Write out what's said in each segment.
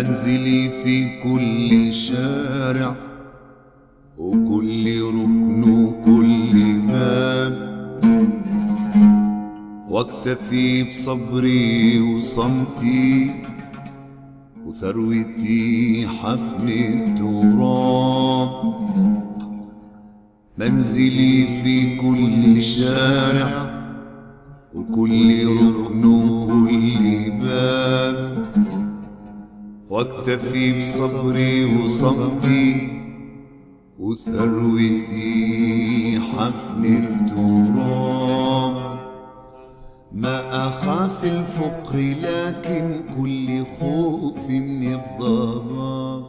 منزلي في كل شارع وكل ركن وكل باب، واكتفي بصبري وصمتي وثروتي حفن التراب. منزلي في كل شارع وكل ركن وكل باب، واكتفي بصبري وصمتي وثروتي حفن التراب. ما أخاف الفقر لكن كل خوف من الضباب،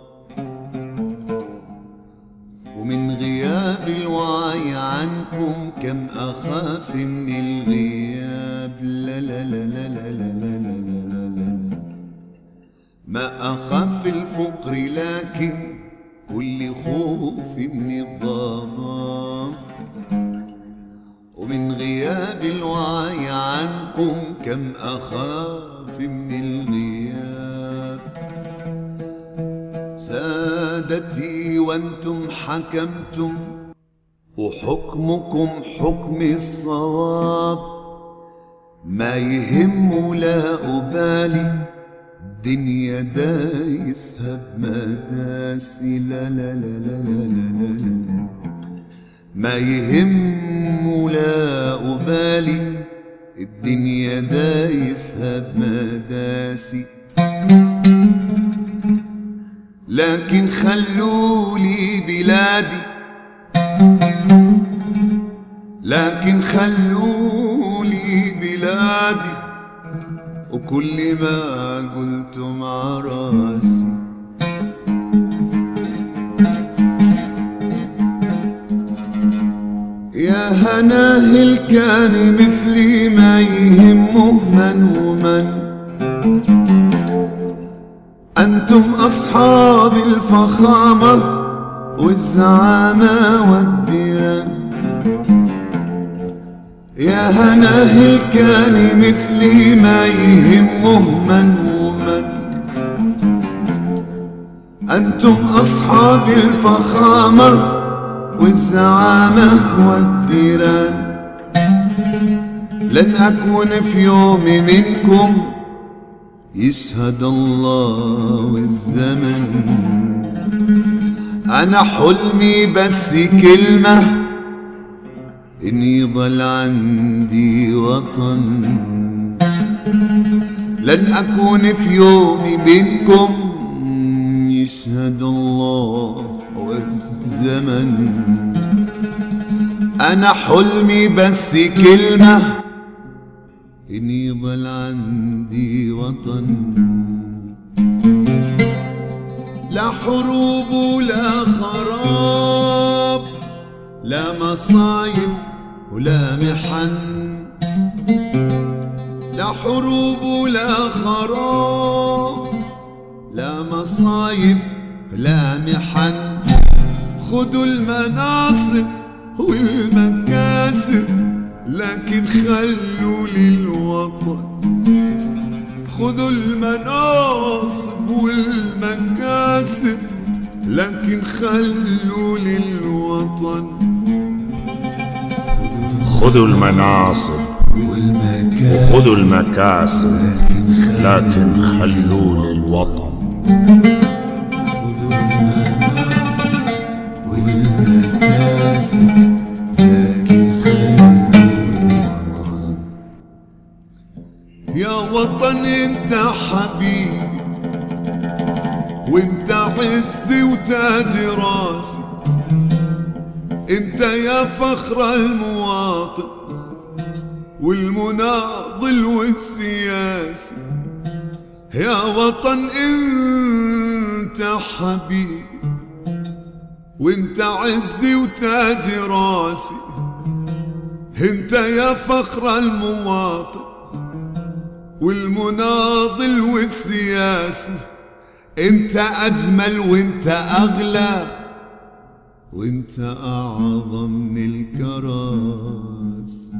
ومن غياب الوعي عنكم كم أخاف من الغياب. لا لا لا لا لا لا لا لا لا لا. ما أخاف الفقر لكن كل خوف من الضباب، ومن غياب الوعي عنكم كم أخاف من الغياب. سادتي وانتم حكمتم وحكمكم حكم الصواب، ما يهم ولا أبالي الدنيا دايسها بمداسي. لا لا لا لا لا لا لا. ما يهم ولا أبالي الدنيا دايسها بمداسي، لكن خلولي بلادي، لكن خلولي بلادي، وكل ما قلت مع راسي. يا هناه الكان مثلي ما يهمه من ومن، أنتم أصحاب الفخامة والزعامة والديران. يا هناه الكان مثلي ما يهمه من ومن، أنتم أصحاب الفخامة والزعامة والديران. لن أكون في يوم منكم يشهد الله والزمن. أنا حلمي بس كلمة، إن يضل عندي وطن. لن أكون في يوم منكم يشهد الله والزمن. أنا حلمي بس كلمة، إن يضل عندي وطن. لا حروب ولا خراب، لا مصايب ولا محن. لا حروب ولا خراب، لا مصايب لا محن. خذوا المناصب والمكاسب لكن خلوا للوطن. خذوا المناصب والمكاسب لكن خلوا للوطن. خذوا المناصب وخذوا المكاسب لكن خلوا للوطن. خذوا المناصب والمكاسب لكن خلوا للوطن. يا وطن انت حبيبي وانت عزي وتاج راسي، انت يا فخر المواطن والمناضل والسياسي. يا وطن انت حبيبي وانت عزي وتاج راسي، انت يا فخر المواطن والمناضل والسياسي. انت اجمل وانت اغلى وانت اعظم من الكراسي.